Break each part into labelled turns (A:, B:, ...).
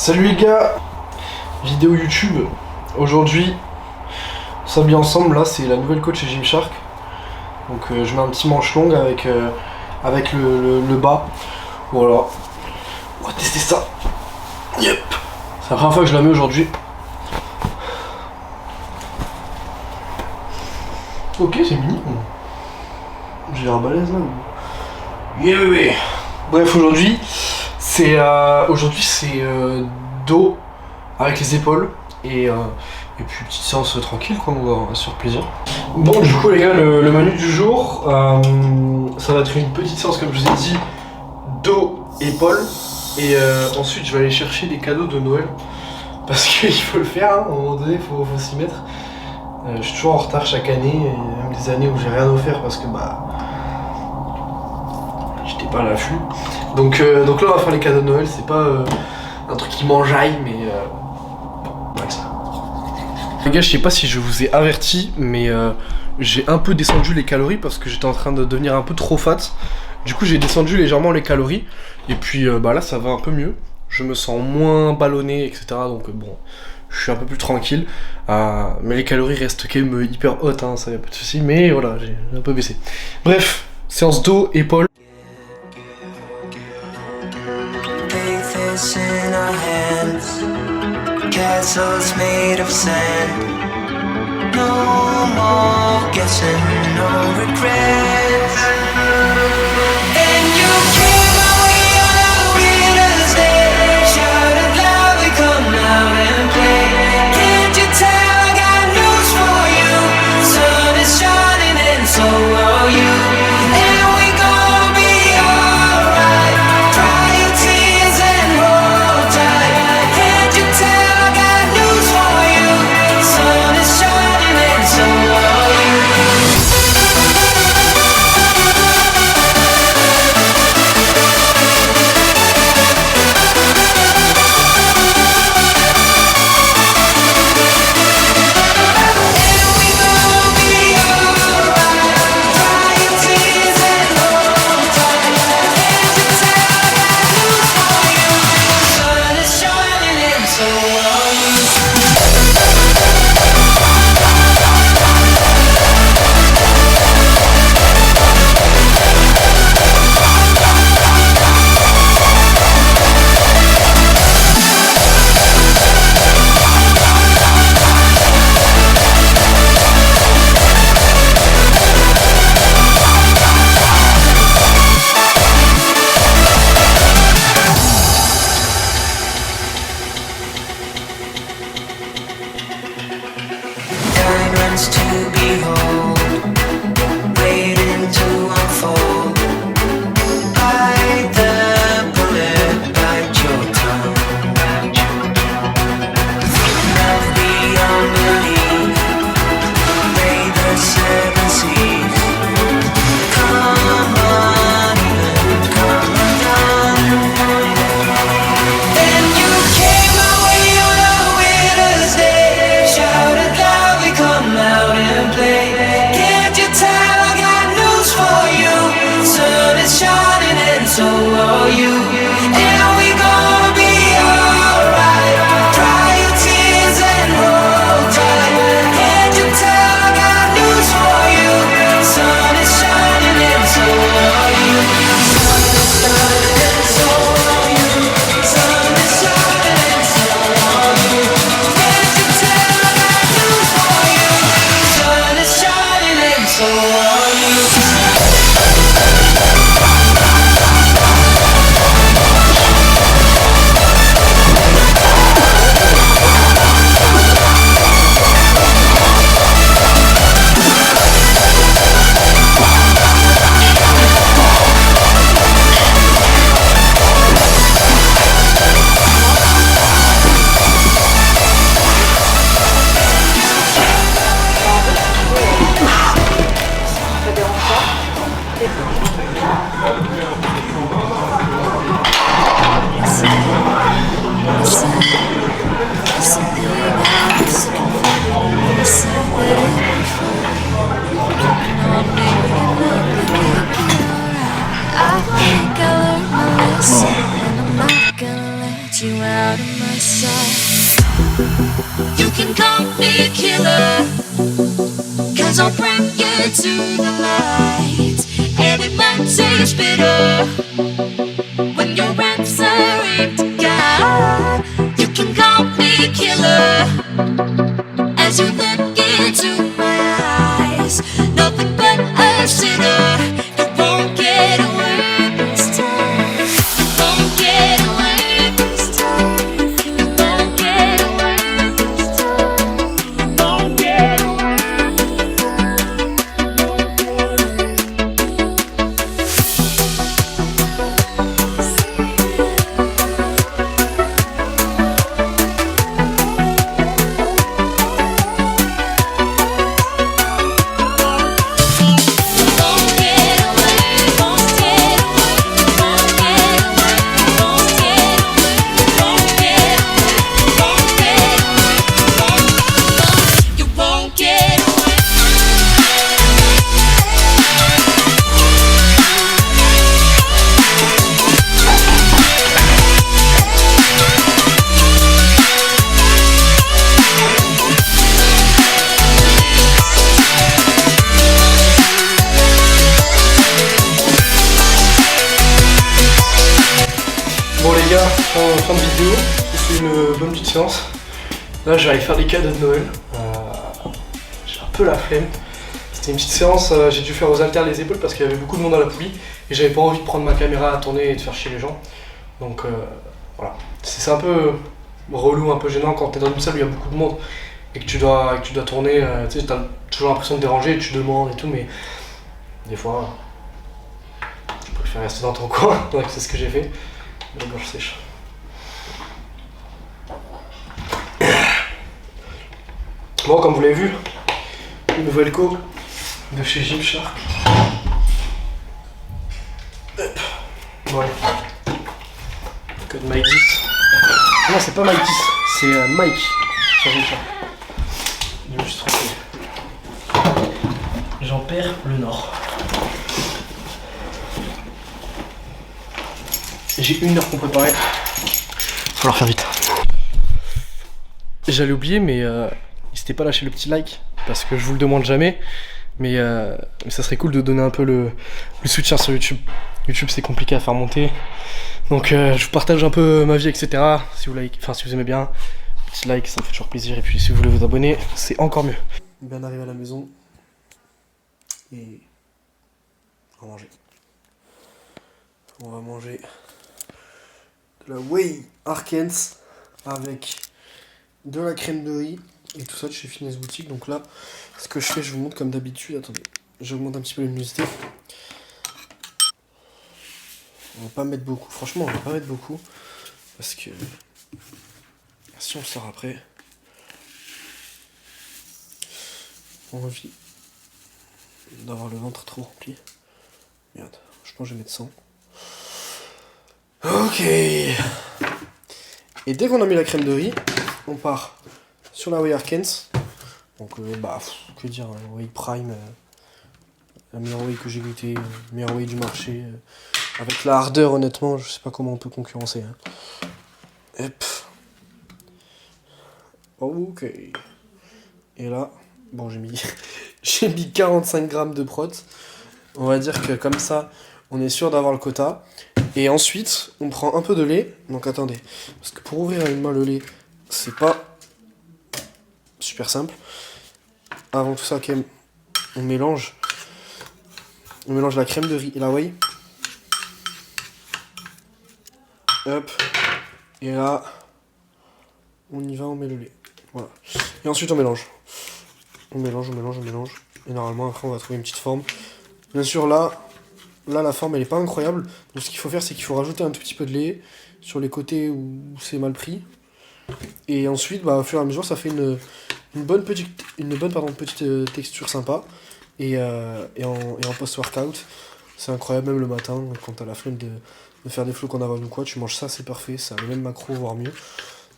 A: Salut les gars, vidéo YouTube. Aujourd'hui, on s'habille ensemble. Là, c'est la nouvelle coach chez Gymshark. Donc, je mets un petit manche longue avec le bas. Voilà. On va tester ça. Yep. C'est la première fois que je la mets aujourd'hui. Ok, c'est mini. J'ai l'air balèze là. Yeah, bébé. Bref, aujourd'hui, c'est dos avec les épaules et puis petite séance tranquille quoi, on va se faire plaisir. Bon, du coup les gars, le menu du jour, ça va être une petite séance comme je vous ai dit, dos, épaules, et ensuite je vais aller chercher des cadeaux de Noël parce qu'il faut le faire, hein, à un moment donné, faut s'y mettre. Je suis toujours en retard chaque année, et même des années où j'ai rien offert parce que j'étais pas à l'affût. Donc là on va faire les cadeaux de Noël, c'est pas un truc qui m'enjaille, mais ouais, ça. Les gars, je sais pas si je vous ai averti, mais j'ai un peu descendu les calories parce que j'étais en train de devenir un peu trop fat. Du coup j'ai descendu légèrement les calories, et puis là ça va un peu mieux. Je me sens moins ballonné, etc. Donc bon, je suis un peu plus tranquille. Mais les calories restent quand même hyper hautes, hein, ça y a pas de soucis. Mais voilà, j'ai un peu baissé. Bref, séance dos, épaules.
B: In our hands, castles made of sand. No more guessing, no regrets. And you came away on a winter's day. Shout it loud, we come out and play. Can't you tell I got news for you? Sun is shining and so are you. And we gonna be alright. Dry your tears and hold tight. Can't you tell I got news for you? Sun is shining and so are you. my side. You can call me killer, 'cause I'll bring you to the light. And it might taste bitter when you're answering to God. You can call me killer as you look into my eyes. Nothing but a sinner. You won't get away this time. You won't get away this time. You won't get away this time. You won't get away.
A: Bon les gars, fin de vidéo, c'est une bonne petite séance. Là je vais aller faire des cadeaux de Noël. J'ai un peu la flemme. C'était une petite séance, j'ai dû faire aux haltères les épaules parce qu'il y avait beaucoup de monde dans la poulie et j'avais pas envie de prendre ma caméra à tourner et de faire chier les gens. Donc voilà. C'est un peu relou, un peu gênant quand t'es dans une salle où il y a beaucoup de monde et que tu dois tourner, tu sais, t'as toujours l'impression de déranger et tu demandes et tout, mais des fois tu préfères rester dans ton coin, donc c'est ce que j'ai fait. La gorge sèche. Bon, comme vous l'avez vu, une nouvelle co de chez Gymshark. Bon, allez. Code Mike 10. Non, c'est pas Mike 10, c'est Mike sur Gymshark. Je me suis trompé. J'en perds le nord. J'ai 1 heure pour préparer. Faut falloir faire vite. J'allais oublier, mais n'hésitez pas à lâcher le petit like parce que je vous le demande jamais. Mais ça serait cool de donner un peu le soutien sur YouTube. YouTube c'est compliqué à faire monter. Donc je vous partage un peu ma vie, etc. Si vous like, enfin si vous aimez bien, petit like, ça me fait toujours plaisir. Et puis si vous voulez vous abonner, c'est encore mieux. Bien arrivé à la maison et on va manger. On va manger la Whey Arkens avec de la crème de riz et tout ça de chez Finesse Boutique. Donc là, ce que je fais, je vous montre comme d'habitude. Attendez, j'augmente un petit peu la luminosité. On va pas mettre beaucoup, franchement on va pas mettre beaucoup parce que si on sort après, on a envie d'avoir le ventre trop rempli. Merde, je pense que je vais mettre 100. Ok. Et dès qu'on a mis la crème de riz, on part sur la Whey Arkens. Donc que dire, Whey Prime, la meilleure Whey que j'ai goûté, la meilleure Whey du marché. Avec la hardeur, honnêtement, je sais pas comment on peut concurrencer. Hein. Hop. Ok. Et là, bon j'ai mis 45 grammes de prot. On va dire que comme ça, on est sûr d'avoir le quota. Et ensuite, on prend un peu de lait. Donc attendez, parce que pour ouvrir à une main le lait, c'est pas super simple. Avant tout ça, quand même, on mélange la crème de riz et la whey. Hop. Et là, on y va, on met le lait. Voilà. Et ensuite, on mélange. On mélange. Et normalement, après, on va trouver une petite forme. Bien sûr, là la forme elle est pas incroyable, donc ce qu'il faut faire c'est qu'il faut rajouter un tout petit peu de lait sur les côtés où c'est mal pris, et ensuite au fur et à mesure ça fait une bonne petite texture sympa, et en post-workout c'est incroyable, même le matin quand t'as la flemme de faire des flots qu'on avale ou quoi, tu manges ça, c'est parfait, ça a le même macro voire mieux,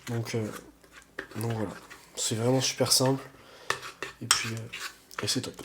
A: donc voilà, c'est vraiment super simple, et puis et c'est top.